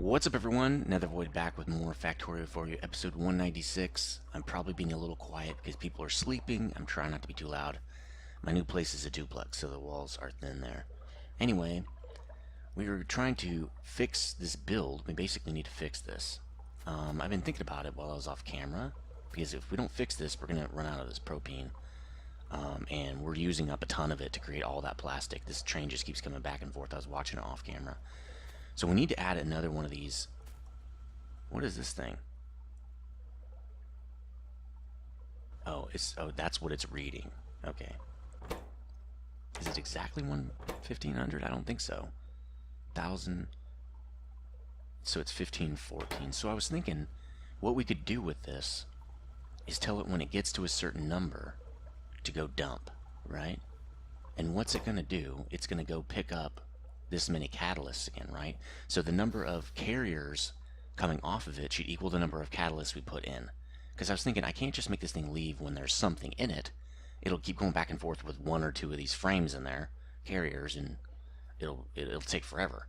What's up everyone, Nethervvoid back with more Factorio for you, episode 196. I'm probably being a little quiet because people are sleeping. I'm trying not to be too loud. My new place is a duplex, so the walls are thin there. Anyway, we were trying to fix this build. We basically need to fix this. I've been thinking about it while I was off camera, because if we don't fix this, we're going to run out of this propane. And we're using up a ton of it to create all that plastic. This train just keeps coming back and forth. I was watching it off camera. So we need to add another one of these. What is this thing? Oh, that's what it's reading. Okay. Is it exactly 1500? I don't think so. 1000. So it's 1514. So I was thinking what we could do with this is tell it when it gets to a certain number to go dump, right? And what's it going to do? It's going to go pick up this many catalysts again, right? So the number of carriers coming off of it should equal the number of catalysts we put in. Because I was thinking, I can't just make this thing leave when there's something in it. It'll keep going back and forth with one or two of these frames in there, carriers, and it'll take forever.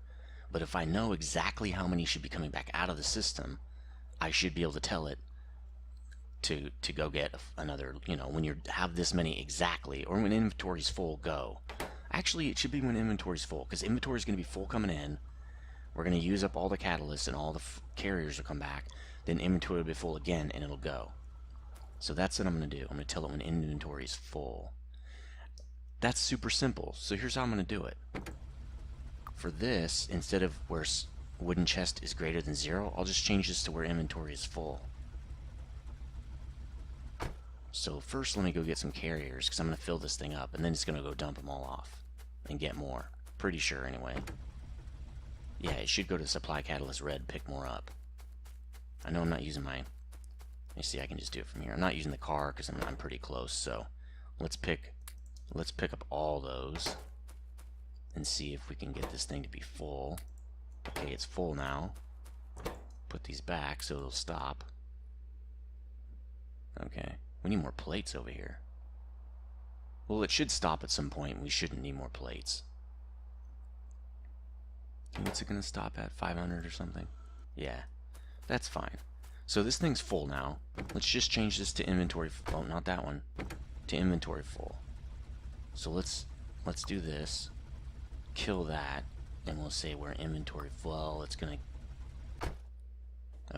But if I know exactly how many should be coming back out of the system, I should be able to tell it to go get another, when you have this many exactly, or when inventory's full, go. Actually, it should be when inventory's full, because inventory is going to be full coming in. We're going to use up all the catalysts and all the carriers will come back. Then inventory will be full again, and it'll go. So that's what I'm going to do. I'm going to tell it when inventory is full. That's super simple. So here's how I'm going to do it. For this, instead of where wooden chest is greater than 0, I'll just change this to where inventory is full. So first let me go get some carriers, because I'm going to fill this thing up, and then it's going to go dump them all off and get more. Pretty sure anyway. Yeah, it should go to supply catalyst red, pick more up. I know I'm not using my... Let me see, I can just do it from here. I'm not using the car because I'm pretty close, so let's pick up all those and see if we can get this thing to be full. Okay, it's full now. Put these back so it'll stop. Okay. We need more plates over here. Well, it should stop at some point. We shouldn't need more plates. What's it going to stop at? 500 or something? Yeah, that's fine. So this thing's full now. Let's just change this to inventory. Oh, not that one. To inventory full. So let's do this. Kill that, and we'll say we're inventory full. It's going to...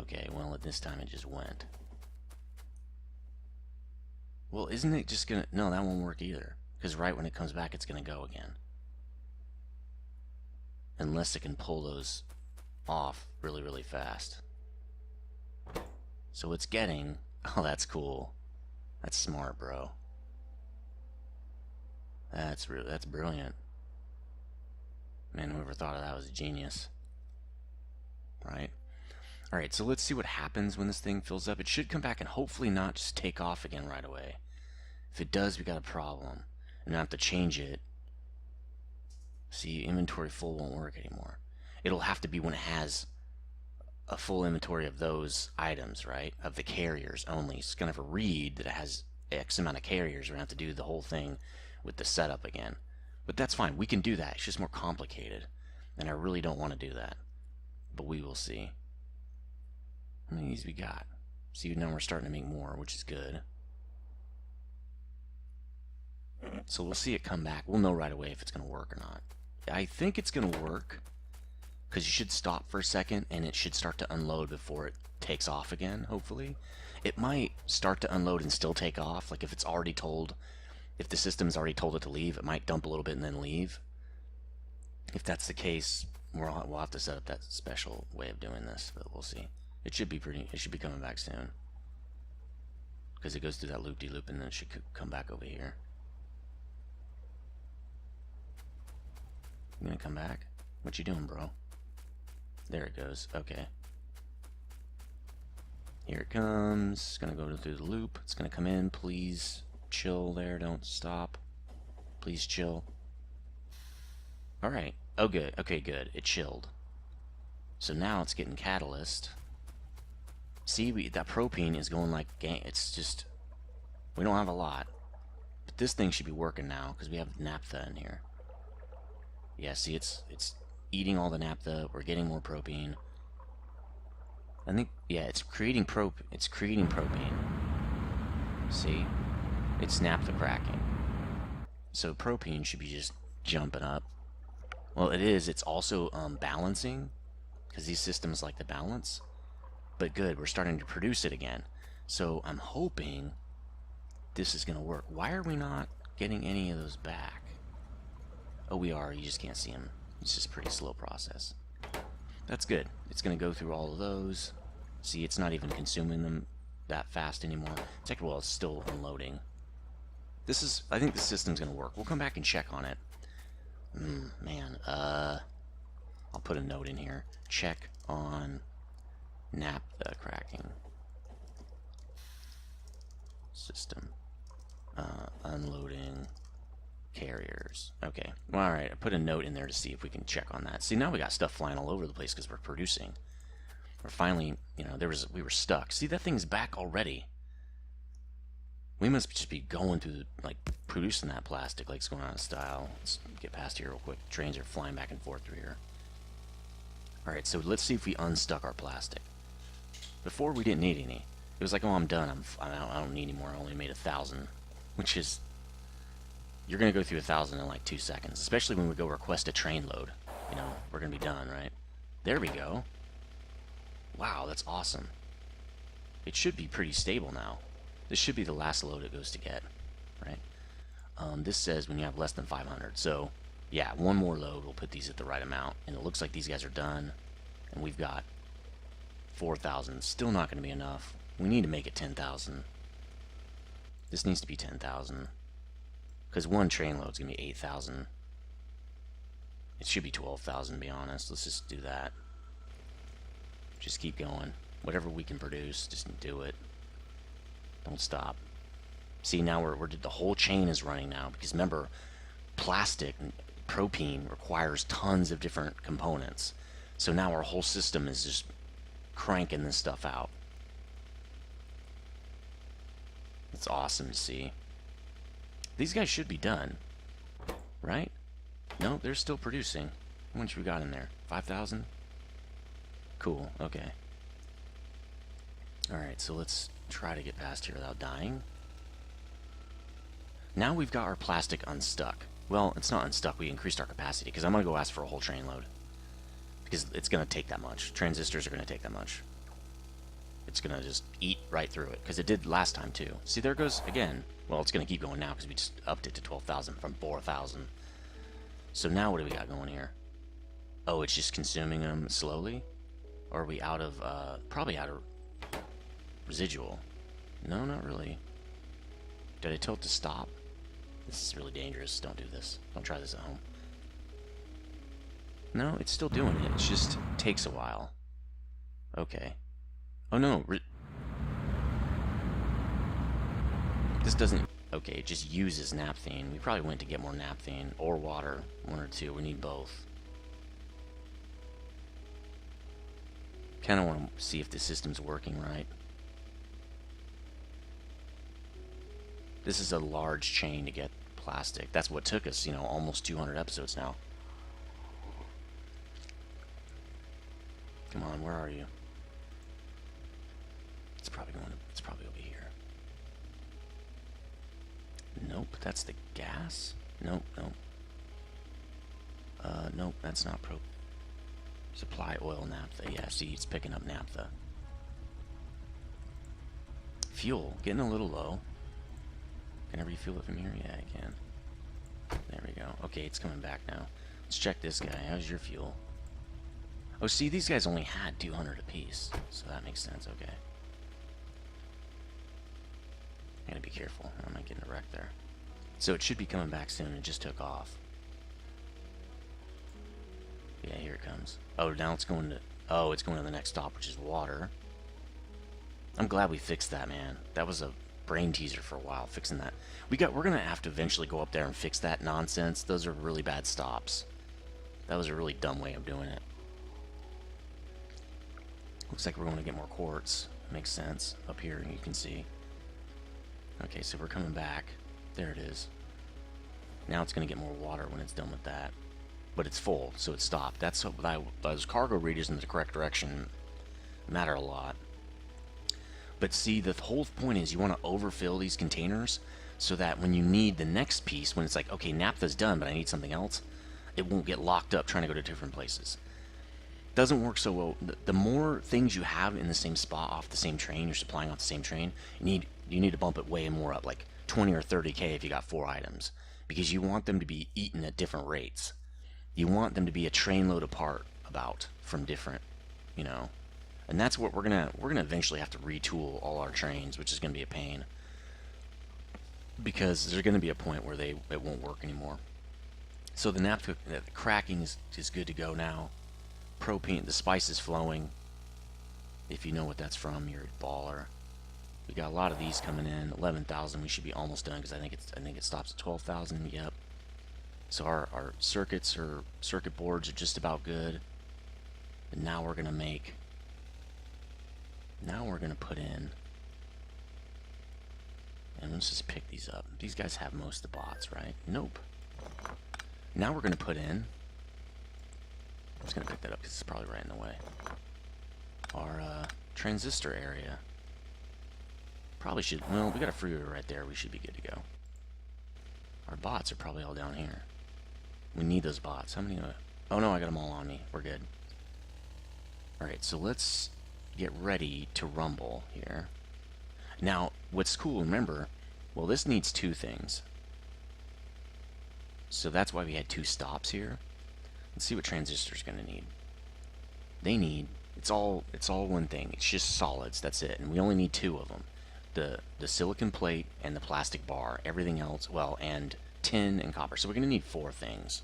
Okay, well, at this time it just went. Well, isn't it just gonna... No, that won't work either. Because right when it comes back, it's gonna go again. Unless it can pull those off really, really fast. So it's getting... Oh, that's cool. That's smart, bro. That's brilliant. Man, whoever thought of that was a genius. Right? Alright, so let's see what happens when this thing fills up. It should come back and hopefully not just take off again right away. If it does, we got a problem. And I have to change it. See, inventory full won't work anymore. It'll have to be when it has a full inventory of those items, right? Of the carriers only. It's going to have to read that it has X amount of carriers. We're going to have to do the whole thing with the setup again. But that's fine. We can do that. It's just more complicated. And I really don't want to do that. But we will see. How many of these we got? See, now we're starting to make more, which is good. So we'll see it come back. We'll know right away if it's going to work or not. I think it's going to work, because you should stop for a second and it should start to unload before it takes off again, hopefully. It might start to unload and still take off, like if it's already told, if the system's already told it to leave, it might dump a little bit and then leave. If that's the case, we'll have to set up that special way of doing this, but we'll see. It should be coming back soon. Because it goes through that loop-de-loop and then it should come back over here. You gonna come back? What you doing, bro? There it goes. Okay. Here it comes. It's gonna go through the loop. It's gonna come in. Please chill there. Don't stop. Please chill. Alright. Oh, good. Okay, good. It chilled. So now it's getting catalyst. See, that propane is going like it's just, we don't have a lot, but this thing should be working now because we have naphtha in here. Yeah, see, it's eating all the naphtha. We're getting more propane. I think, yeah, it's creating propane. See? It snapped the cracking. So propane should be just jumping up. Well, it is. It's also balancing, because these systems like to balance. But good, we're starting to produce it again. So I'm hoping this is going to work. Why are we not getting any of those back? Oh, we are. You just can't see them. It's just a pretty slow process. That's good. It's going to go through all of those. See, it's not even consuming them that fast anymore. Check, well, it's still unloading. This is, I think the system's going to work. We'll come back and check on it. Man, I'll put a note in here. Check on naphtha cracking. System. Unloading carriers. Okay. Well, alright, I put a note in there to see if we can check on that. See, now we got stuff flying all over the place because we're producing. We're finally, you know, we were stuck. See, that thing's back already. We must just be going through, like, producing that plastic like it's going out of style. Let's get past here real quick. Trains are flying back and forth through here. Alright, so let's see if we unstuck our plastic. Before, we didn't need any. It was like, oh, I'm done. I don't need any more. I only made 1,000. Which is... You're going to go through 1,000 in like 2 seconds. Especially when we go request a train load. You know, we're going to be done, right? There we go. Wow, that's awesome. It should be pretty stable now. This should be the last load it goes to get, right? This says when you have less than 500. So, yeah, one more load will put these at the right amount. And it looks like these guys are done. And we've got 4,000. Still not going to be enough. We need to make it 10,000. This needs to be 10,000. Because one train load is going to be 8,000. It should be 12,000, to be honest. Let's just do that. Just keep going. Whatever we can produce, just do it. Don't stop. See, now the whole chain is running now. Because remember, plastic, propane, requires tons of different components. So now our whole system is just cranking this stuff out. It's awesome to see. These guys should be done, right? No, they're still producing. How much we got in there? 5,000? Cool, okay. Alright, so let's try to get past here without dying. Now we've got our plastic unstuck. Well, it's not unstuck, we increased our capacity, because I'm going to go ask for a whole train load. Because it's going to take that much. Transistors are going to take that much. It's going to just eat right through it, because it did last time too. See, there goes again. Well, it's going to keep going now, because we just upped it to 12,000 from 4,000. So now what do we got going here? Oh, it's just consuming them slowly? Or are we out of, probably out of residual? No, not really. Did I tilt to stop? This is really dangerous. Don't do this. Don't try this at home. No, it's still doing it. It just takes a while. Okay. Oh no. This doesn't... Okay, it just uses naphthene. We probably went to get more naphthene or water. One or two. We need both. Kind of want to see if the system's working right. This is a large chain to get plastic. That's what took us, you know, almost 200 episodes now. Come on, where are you? It's probably over here. Nope, that's the gas. Nope, nope. Nope, that's not supply oil naphtha. Yeah, see, it's picking up naphtha. Fuel, getting a little low. Can I refuel it from here? Yeah, I can. There we go. Okay, it's coming back now. Let's check this guy. How's your fuel? Oh, see, these guys only had 200 apiece, so that makes sense. Okay. I gotta be careful. I might get in a wreck there. So it should be coming back soon. It just took off. Yeah, here it comes. Oh, now it's going to... Oh, it's going to the next stop, which is water. I'm glad we fixed that, man. That was a brain teaser for a while, fixing that. We're gonna have to eventually go up there and fix that nonsense. Those are really bad stops. That was a really dumb way of doing it. Looks like we're going to get more quartz. Makes sense. Up here, you can see. Okay, so we're coming back. There it is. Now it's going to get more water when it's done with that. But it's full, so it stopped. That's what those cargo readers in the correct direction matter a lot. But see, the whole point is you want to overfill these containers so that when you need the next piece, when it's like, okay, naphtha's done, but I need something else, it won't get locked up trying to go to different places. Doesn't work so well. The more things you have in the same spot off the same train, you're supplying off the same train, you need to bump it way more up, like 20 or 30K if you got 4 items, because you want them to be eaten at different rates. You want them to be a trainload apart about from different, you know. And that's what we're gonna eventually have to retool all our trains, which is gonna be a pain, because there's gonna be a point where it won't work anymore. So the naphtha, the cracking is good to go now. Propane, the spice is flowing. If you know what that's from, you're a baller. We got a lot of these coming in. 11,000. We should be almost done because I think it stops at 12,000. Yep. So our circuits or circuit boards are just about good. And now we're gonna make. Now we're gonna put in. And let's just pick these up. These guys have most of the bots, right? Nope. Now we're gonna put in. I'm just gonna pick that up because it's probably right in the way. Our transistor area. Probably should. Well, we got a freeway right there. We should be good to go. Our bots are probably all down here. We need those bots. How many? Oh no, I got them all on me. We're good. All right, so let's get ready to rumble here. Now, what's cool? Remember, well, this needs 2 things. So that's why we had 2 stops here. Let's see what transistor's gonna need. They need. It's all one thing. It's just solids. That's it, and we only need 2 of them. The silicon plate and the plastic bar. Everything else, well, and tin and copper. So we're gonna need 4 things.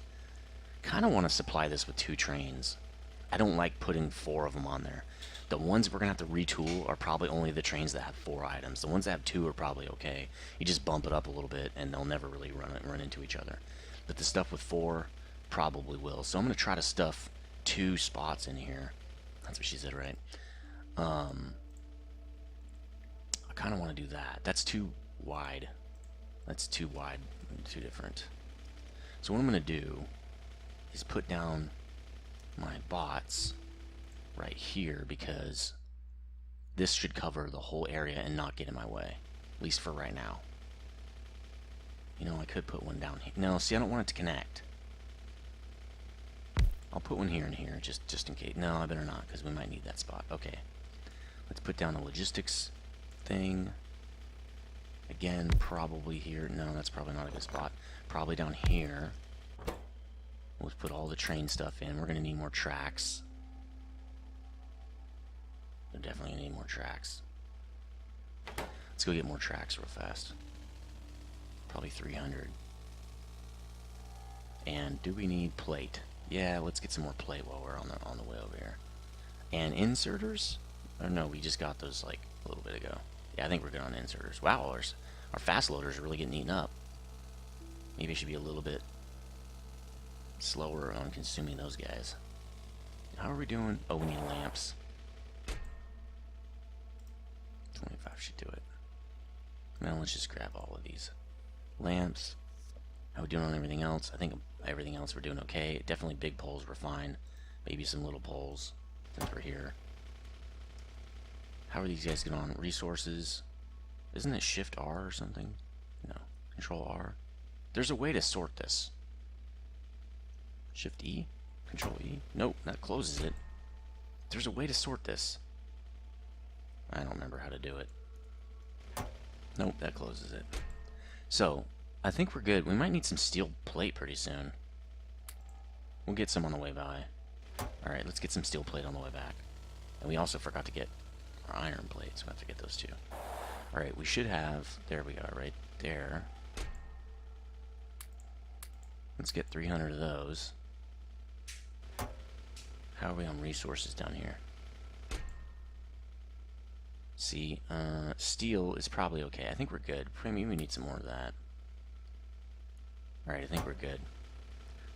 Kind of want to supply this with 2 trains. I don't like putting 4 of them on there. The ones we're gonna have to retool are probably only the trains that have 4 items. The ones that have 2 are probably okay. You just bump it up a little bit, and they'll never really run into each other. But the stuff with 4 probably will. So I'm gonna try to stuff 2 spots in here. That's what she said, right? I kind of want to do that. That's too wide. That's too wide. Too different. So what I'm gonna do is put down my bots right here, because this should cover the whole area and not get in my way, at least for right now. You know, I could put one down here. No, see, I don't want it to connect. I'll put one here and here, just in case. No, I better not, because we might need that spot. Okay. Let's put down the logistics thing. Again, probably here. No, that's probably not a good spot. Probably down here. We'll put all the train stuff in. We're going to need more tracks. We're definitely going to need more tracks. Let's go get more tracks real fast. Probably 300. And do we need plate? Yeah, let's get some more plate while we're on the way over here. And inserters? Or no, we just got those like a little bit ago. Yeah, I think we're good on inserters. Wow, our fast loaders are really getting eaten up. Maybe I should be a little bit slower on consuming those guys. How are we doing? Oh, we need lamps. 25 should do it. Now let's just grab all of these. Lamps. How are we doing on everything else? I think everything else we're doing okay. Definitely big poles were fine. Maybe some little poles since we're here. How are these guys getting on? Resources. Isn't it Shift R or something? No. Control R. There's a way to sort this. Shift E? Control E? Nope, that closes it. There's a way to sort this. I don't remember how to do it. Nope, that closes it. So, I think we're good. We might need some steel plate pretty soon. We'll get some on the way by. Alright, let's get some steel plate on the way back. And we also forgot to get our iron plates. We'll have to get those too. Alright, we should have... There we are, right there. Let's get 300 of those. How are we on resources down here? See, steel is probably okay. I think we're good. Premium, we need some more of that. Alright, I think we're good.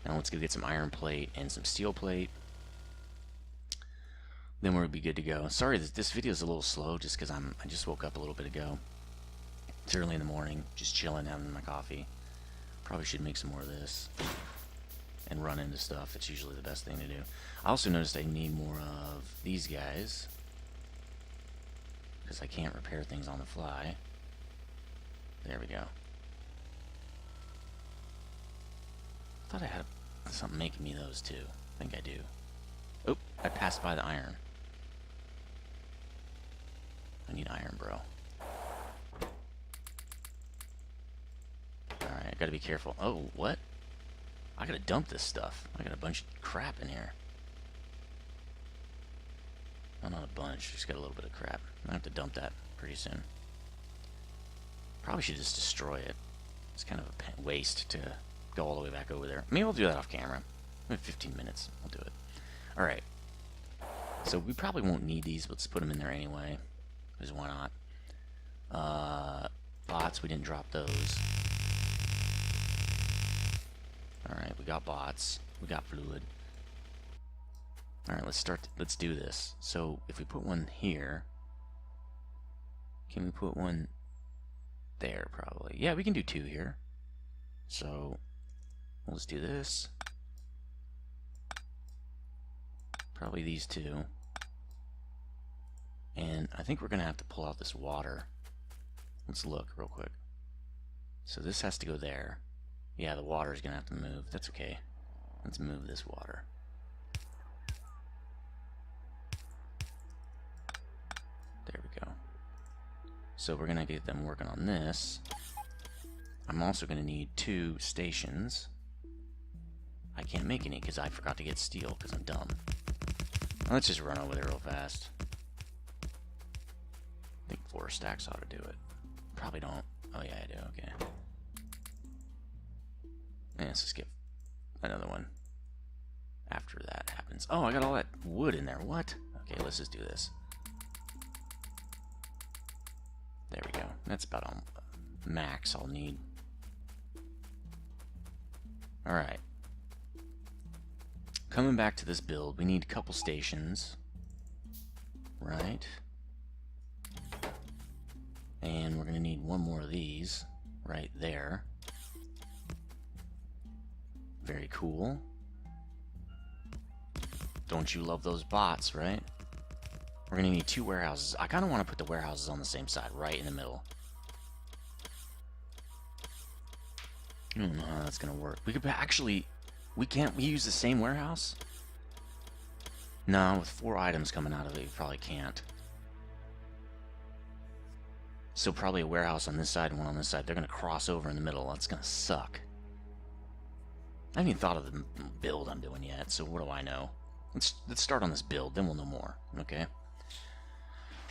Now let's go get some iron plate and some steel plate. Then we'll be good to go. Sorry, this video is a little slow just because I just woke up a little bit ago. It's early in the morning, just chilling, having my coffee. Probably should make some more of this and run into stuff. It's usually the best thing to do. I also noticed I need more of these guys. because I can't repair things on the fly. There we go. I thought I had something making me those too. I think I do. Oh, I passed by the iron. I need iron, bro. Alright, I gotta be careful. Oh, what? I gotta dump this stuff. I got a bunch of crap in here. Oh, not a bunch, just got a little bit of crap. I have to dump that pretty soon. Probably should just destroy it. It's kind of a waste to go all the way back over there. Maybe we'll do that off camera. We have 15 minutes. We'll do it. Alright. So we probably won't need these, but let's put them in there anyway. Because why not? Bots, we didn't drop those. Alright, we got bots. We got fluid. Alright, let's do this. So, if we put one here, can we put one there, probably? Yeah, we can do two here. So, we'll just do this. Probably these two. And I think we're going to have to pull out this water. Let's look real quick. So this has to go there. Yeah, the water is going to have to move. That's okay. Let's move this water. There we go. So we're going to get them working on this. I'm also going to need 2 stations. I can't make any because I forgot to get steel because I'm dumb. Let's just run over there real fast. I think 4 stacks ought to do it. Probably don't. Oh yeah, I do. Okay. Yeah, let's just get another one after that happens. Oh, I got all that wood in there. What? Okay, let's just do this. There we go. That's about all max I'll need. Alright. Coming back to this build, we need a couple stations. Right. And we're going to need one more of these right there. Very cool. Don't you love those bots, right? We're going to need 2 warehouses. I kind of want to put the warehouses on the same side, right in the middle. I don't know how that's going to work. We could actually... We use the same warehouse? No, with 4 items coming out of it, you probably can't. So probably a warehouse on this side and one on this side. They're going to cross over in the middle. That's going to suck. I haven't even thought of the build I'm doing yet, so what do I know? Let's start on this build, then we'll know more, okay?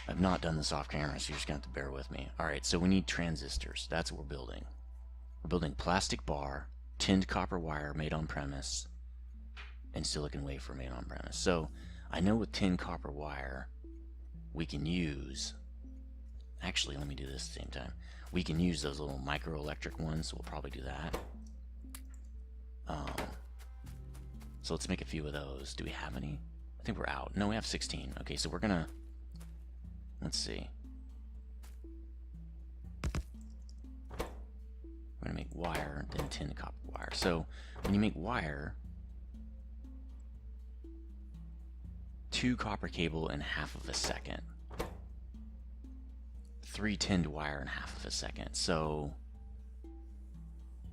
I've not done this off camera, so you're just going to have to bear with me. Alright, so we need transistors. That's what we're building. We're building plastic bar, tinned copper wire made on premise, and silicon wafer made on premise. So, I know with tinned copper wire, we can use... Actually, let me do this at the same time. We can use those little microelectric ones, so we'll probably do that. So let's make a few of those. Do we have any? I think we're out. No, we have 16. Okay, so we're gonna... Let's see. We're gonna make wire, then tin copper wire. So, when you make wire, 2 copper cable in half of a second. 3 tinned wire in half of a second. So,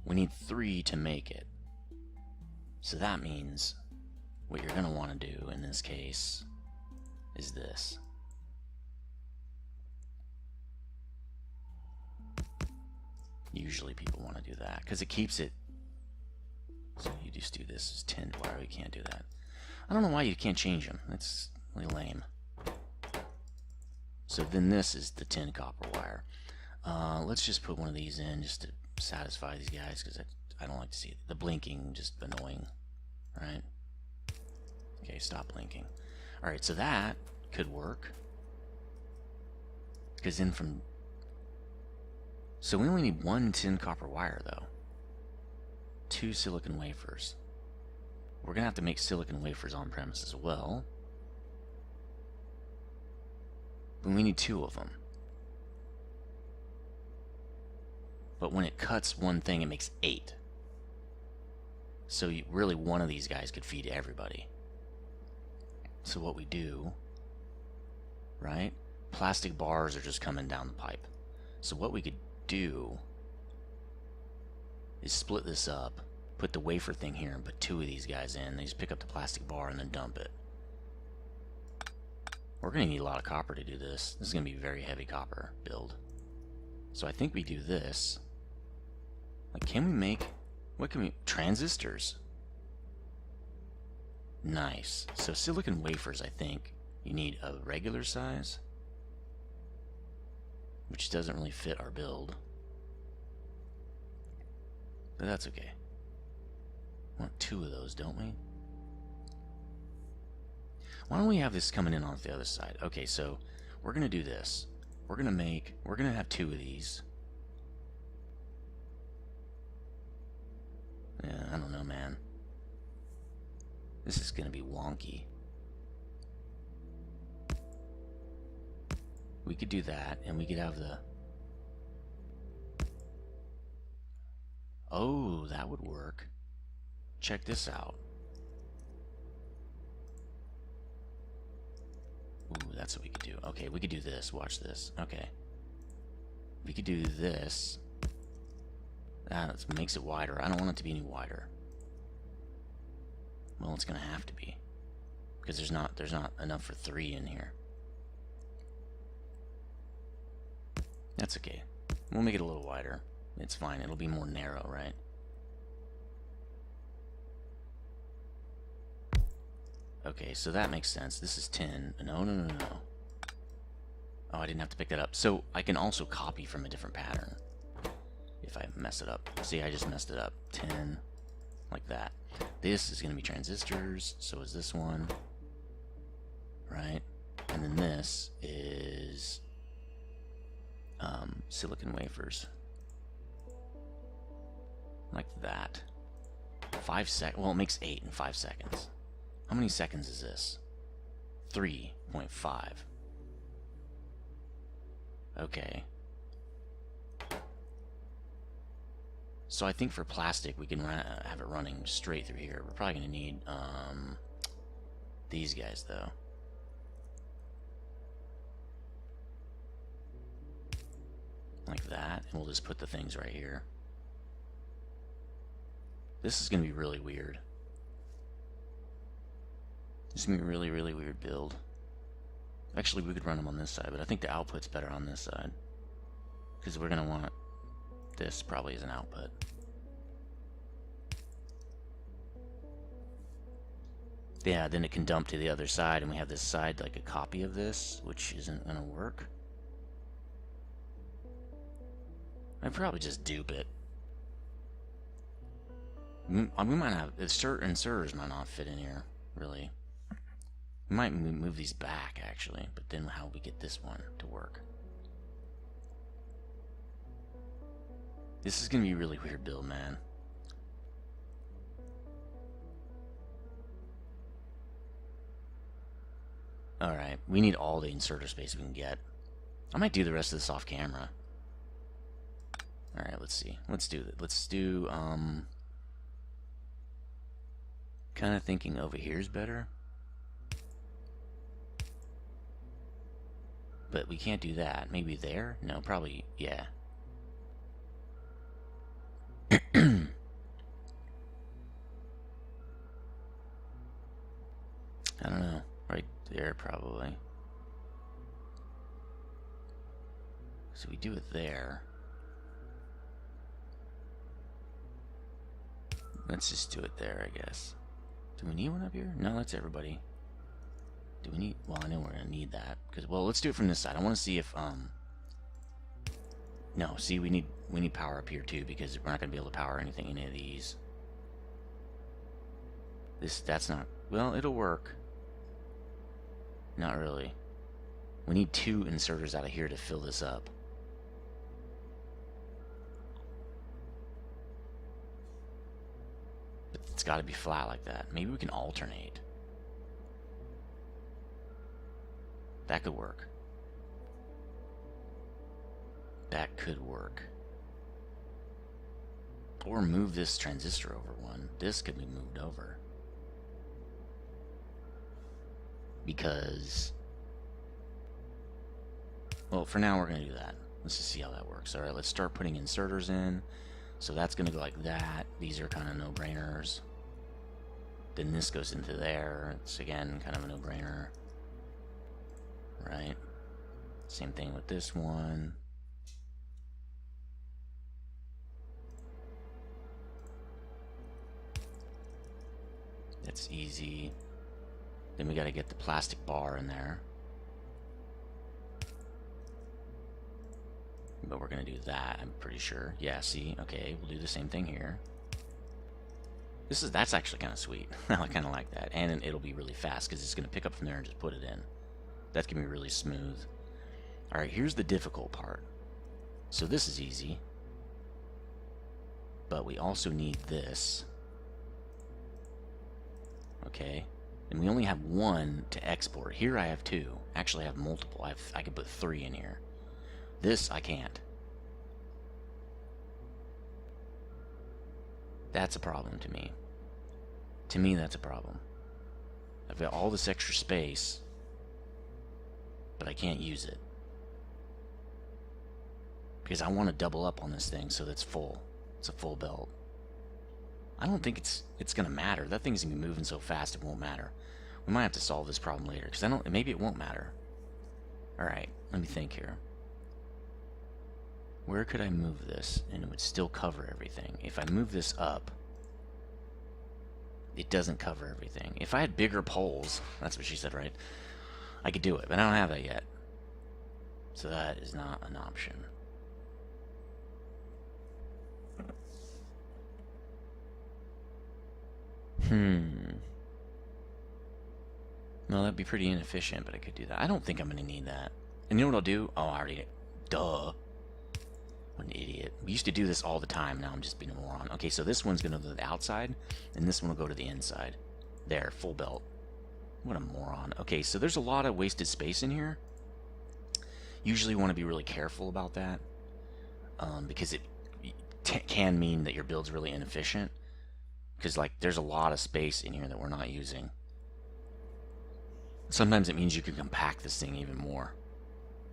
we need 3 to make it. So that means what you're going to want to do in this case is this. Usually people want to do that because it keeps it. So you just do this as tinned wire. You can't do that. I don't know why you can't change them. That's really lame. So then this is the tin copper wire. Let's just put one of these in just to satisfy these guys because I don't like to see it. The blinking, just annoying, right? Okay, stop blinking. Alright, so that could work. Because then from... So we only need 1 tin copper wire, though. 2 silicon wafers. We're going to have to make silicon wafers on premise as well. But we need 2 of them. But when it cuts one thing, it makes 8. So really one of these guys could feed everybody. So what we do, right? plastic bars are just coming down the pipe. So what we could do is split this up, put the wafer thing here, and put 2 of these guys in. They just pick up the plastic bar and then dump it. We're going to need a lot of copper to do this. This is going to be a very heavy copper build. So I think we do this. Like, can we make... What can we... Transistors. Nice. So silicon wafers, I think, you need a regular size, which doesn't really fit our build. But that's okay. We want 2 of those, don't we? Why don't we have this coming in off the other side? Okay, so we're gonna do this. We're gonna have 2 of these. Yeah, I don't know, man. This is gonna be wonky. We could do that, and we could have the... Oh, that would work. Check this out. Ooh, that's what we could do. Okay, we could do this. Watch this. Okay. We could do this. That makes it wider. I don't want it to be any wider. Well, it's gonna have to be, because there's not enough for 3 in here. That's okay. We'll make it a little wider. It's fine. It'll be more narrow, right? Okay, so that makes sense. This is 10. No, no, no, no. Oh, I didn't have to pick that up. So I can also copy from a different pattern if I mess it up. See, I just messed it up. 10, like that. This is going to be transistors. So is this one. Right? And then this is silicon wafers. Like that. 5 seconds. Well, it makes 8 in 5 seconds. How many seconds is this? 3.5. Okay. So I think for plastic we can have it running straight through here. We're probably going to need these guys though. Like that, and we'll just put the things right here. This is going to be really weird. This is going to be a really, really weird build. Actually, we could run them on this side, but I think the output's better on this side, because we're going to want this probably as an output. Yeah, then it can dump to the other side, and we have this side like a copy of this, which isn't going to work. I'd probably just dupe it. We might have... certain inserters might not fit in here, really. We might move these back, actually, but then how we get this one to work? This is going to be a really weird build, man. Alright, we need all the inserter space we can get. I might do the rest of this off camera. Alright, let's see. Let's do that. Let's do, kind of thinking over here is better. But we can't do that. Maybe there? No, probably, yeah. I don't know. Right there, probably. So we do it there. Let's just do it there, I guess. Do we need one up here? No, that's everybody. Do we need... Well, I know we're gonna need that. Because, well, let's do it from this side. I want to see if, No, see, we need power up here, too, because we're not gonna be able to power anything in any of these. That's not... Well, it'll work. Not really. We need 2 inserters out of here to fill this up. It's got to be flat like that. Maybe we can alternate. That could work. That could work. Or move this transistor over one. This could be moved over. Because Well, for now we're going to do that. Let's just see how that works. All right, let's start putting inserters in. So that's going to go like that. These are kind of no-brainers. Then this goes into there. It's, again, kind of a no-brainer. Right? Same thing with this one. That's easy. Then we got to get the plastic bar in there. But we're going to do that, I'm pretty sure. Yeah, see? Okay, we'll do the same thing here. That's actually kind of sweet. I kind of like that. And it'll be really fast because it's going to pick up from there and just put it in. That's going to be really smooth. Alright, here's the difficult part. So this is easy. But we also need this. Okay. And we only have one to export. Here I have two. Actually, I have multiple. I could put 3 in here. This, I can't. That's a problem to me. To me, that's a problem. I've got all this extra space, but I can't use it. Because I want to double up on this thing so that's full. It's a full belt. I don't think it's going to matter. That thing's going to be moving so fast it won't matter. We might have to solve this problem later, because maybe it won't matter. Alright, let me think here. Where could I move this and it would still cover everything? If I move this up, it doesn't cover everything. If I had bigger poles, that's what she said, right? I could do it, but I don't have that yet. So that is not an option. Well, that'd be pretty inefficient, but I could do that. I don't think I'm going to need that. And you know what I'll do? Oh, I already... Duh. What an idiot. We used to do this all the time. Now I'm just being a moron. Okay, so this one's going to go to the outside, and this one will go to the inside. There, full belt. What a moron. Okay, so there's a lot of wasted space in here. Usually you want to be really careful about that, because it can mean that your build's really inefficient. Because, like, there's a lot of space in here that we're not using. Sometimes it means you can compact this thing even more.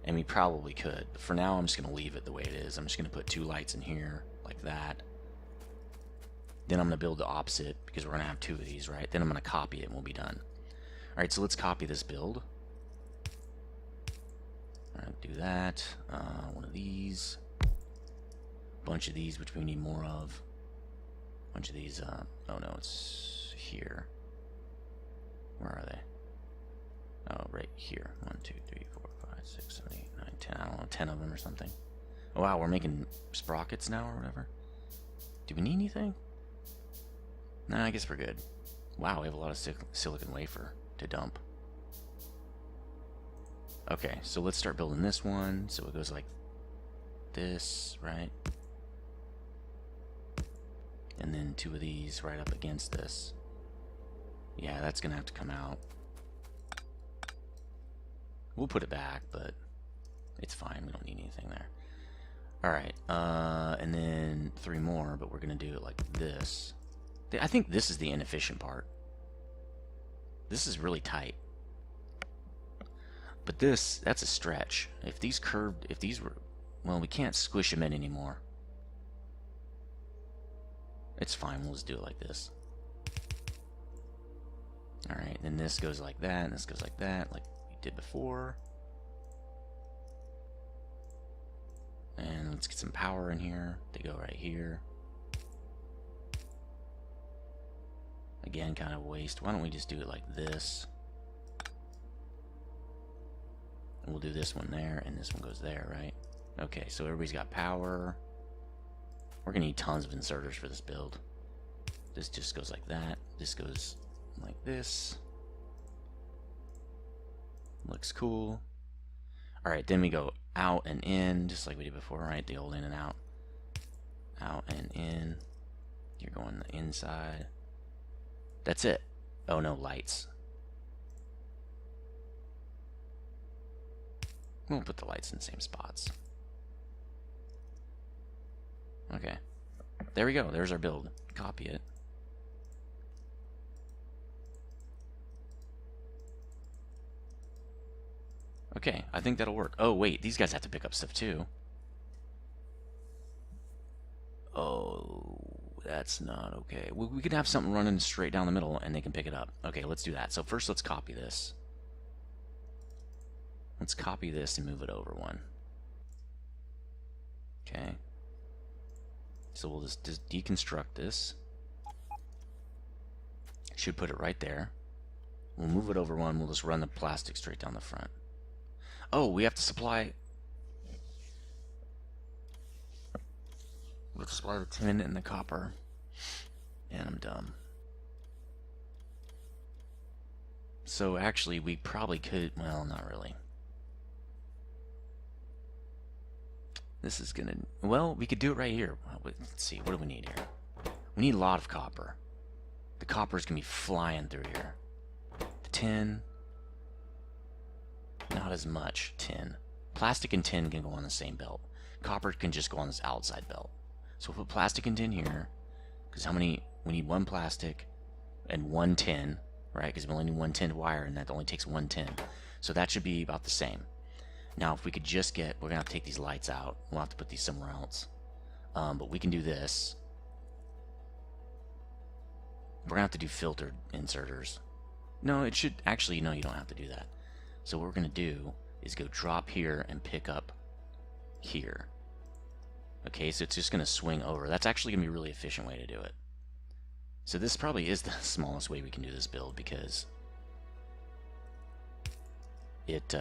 And we probably could. But for now, I'm just going to leave it the way it is. I'm just going to put 2 lights in here, like that. Then I'm going to build the opposite, because we're going to have 2 of these, right? Then I'm going to copy it, and we'll be done. Alright, so let's copy this build. Alright, do that. One of these. Bunch of these, which we need more of. Bunch of these, oh no, it's here. Where are they? Oh, right here. 1, 2, 3, 4, 5, 6, 7, 8, 9, 10. I don't know, 10 of them or something. Oh wow, we're making sprockets now or whatever. Do we need anything? Nah, I guess we're good. Wow, we have a lot of silicon wafer to dump. Okay, so let's start building this one. So it goes like this, right? And then 2 of these right up against this. Yeah, that's gonna have to come out. We'll put it back, but it's fine. We don't need anything there. Alright, and then 3 more, but we're gonna do it like this. I think this is the inefficient part. This is really tight. But that's a stretch. If these were, well, we can't squish them in anymore. It's fine, we'll just do it like this. Alright, then this goes like that, and this goes like that, like we did before. And let's get some power in here. They go right here. Again, kind of waste. Why don't we just do it like this? And we'll do this one there, and this one goes there, right? Okay, so everybody's got power. We're gonna need tons of inserters for this build. This just goes like that. This goes like this. Looks cool. Alright, then we go out and in, just like we did before, right? The old in and out. Out and in. You're going the inside. That's it. Oh no, lights. We'll put the lights in the same spots. Okay. There we go. There's our build. Copy it. Okay, I think that'll work. Oh, wait, these guys have to pick up stuff too. Oh, that's not okay. We can have something running straight down the middle and they can pick it up. Okay, let's do that. So first let's copy this. Let's copy this and move it over one. Okay. So we'll just deconstruct this. Should put it right there. We'll move it over one. We'll just run the plastic straight down the front. Oh, we have to supply... We'll supply the tin and the copper. And I'm dumb. So actually, we probably could... Well, not really. This is gonna... Well, we could do it right here. Let's see. What do we need here? We need a lot of copper. The copper's gonna be flying through here. The tin... Not as much tin. Plastic and tin can go on the same belt. Copper can just go on this outside belt. So we'll put plastic and tin here. Because how many... We need one plastic and one tin, right? Because we only need one tin wire, and that only takes one tin. So that should be about the same. Now, if we could just get... We're going to have to take these lights out. We'll have to put these somewhere else. But we can do this. We're going to have to do filtered inserters. No, it should... Actually, no, you don't have to do that. So what we're going to do is go drop here and pick up here. Okay, so it's just going to swing over. That's actually going to be a really efficient way to do it. So this probably is the smallest way we can do this build because it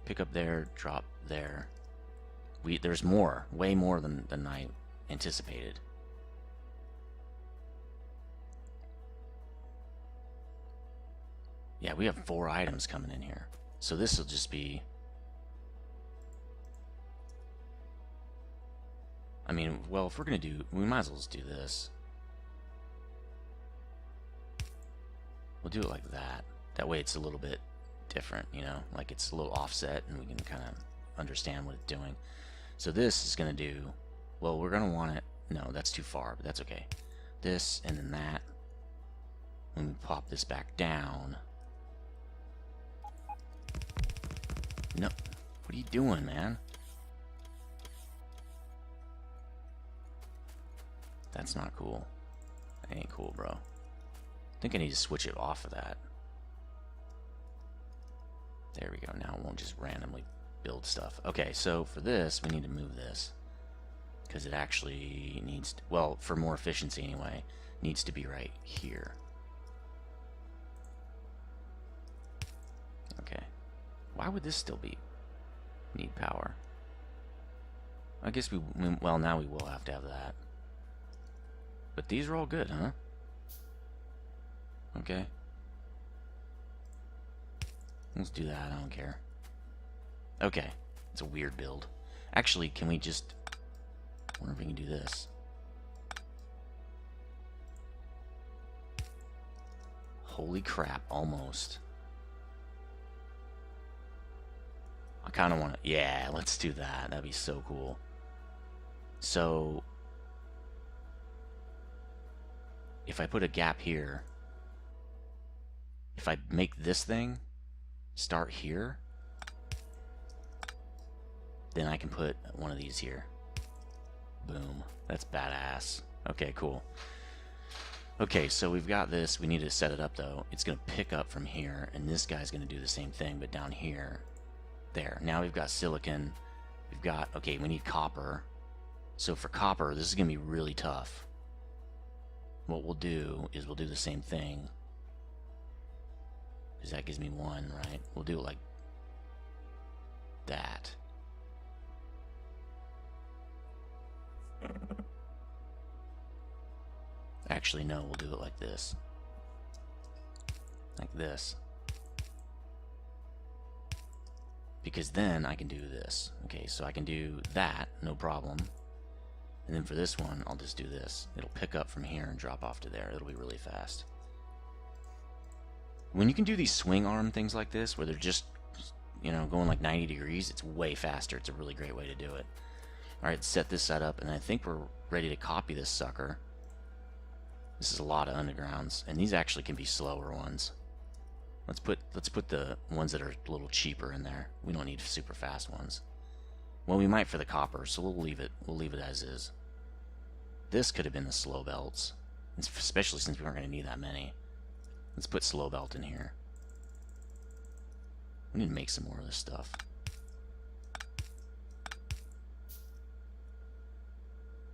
pick up there, drop there. There's more, way more than I anticipated. Yeah, we have 4 items coming in here. So this will just be... I mean, well, if we're going to do... We might as well just do this. We'll do it like that. That way it's a little bit different, you know? Like it's a little offset and we can kind of understand what it's doing. So this is going to do... Well, we're going to want it... No, that's too far, but that's okay. This and then that. When we pop this back down... No. What are you doing, man? That's not cool. That ain't cool, bro. I think I need to switch it off of that. There we go. Now it won't just randomly build stuff. Okay, so for this, we need to move this. Because it actually needs... Well, for more efficiency anyway, needs to be right here. Okay. Why would this still need power? I guess well, now we will have to have that. But these are all good, huh? Okay. Let's do that, I don't care. Okay. It's a weird build. Actually, can we just... I wonder if we can do this. Holy crap, almost. I kind of want to... Yeah, let's do that. That'd be so cool. So... If I put a gap here... If I make this thing start here... Then I can put one of these here. Boom. That's badass. Okay, cool. Okay, so we've got this. We need to set it up, though. It's going to pick up from here, and this guy's going to do the same thing, but down here... There. Now we've got silicon. We've got... Okay, we need copper. So for copper, this is going to be really tough. What we'll do is we'll do the same thing. Because that gives me 1, right? We'll do it like that. Actually, no, we'll do it like this. Like this. Because then I can do this. Okay, so I can do that, no problem. And then for this one, I'll just do this. It'll pick up from here and drop off to there. It'll be really fast. When you can do these swing arm things like this, where they're just, you know, going like 90 degrees, it's way faster. It's a really great way to do it. Alright, set this set up, and I think we're ready to copy this sucker. This is a lot of undergrounds, and these actually can be slower ones. Let's put the ones that are a little cheaper in there. We don't need super fast ones. Well, we might for the copper, so we'll leave it. We'll leave it as is. This could have been the slow belts, especially since we aren't going to need that many. Let's put slow belt in here. We need to make some more of this stuff.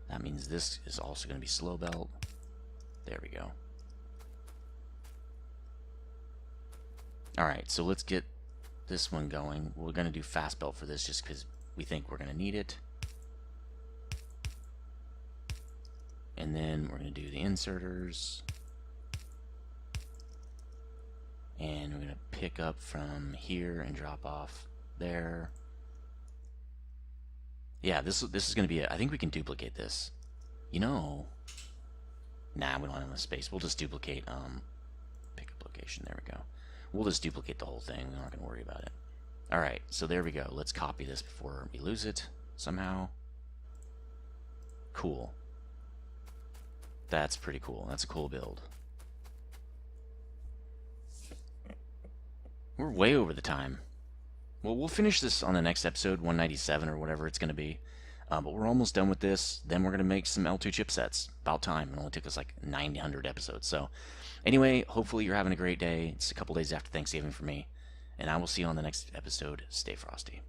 That means this is also going to be slow belt. There we go. Alright, so let's get this one going. We're going to do fast belt for this just because we think we're going to need it. And then we're going to do the inserters. And we're going to pick up from here and drop off there. Yeah, this is going to be it. I think we can duplicate this. You know, nah, we don't have enough space. We'll just duplicate pickup location. There we go. We'll just duplicate the whole thing. We're not going to worry about it. Alright, so there we go. Let's copy this before we lose it somehow. Cool. That's pretty cool. That's a cool build. We're way over the time. Well, we'll finish this on the next episode, 197 or whatever it's going to be. But we're almost done with this. Then we're going to make some L2 chipsets. About time. It only took us like 900 episodes. So anyway, hopefully you're having a great day. It's a couple days after Thanksgiving for me. And I will see you on the next episode. Stay frosty.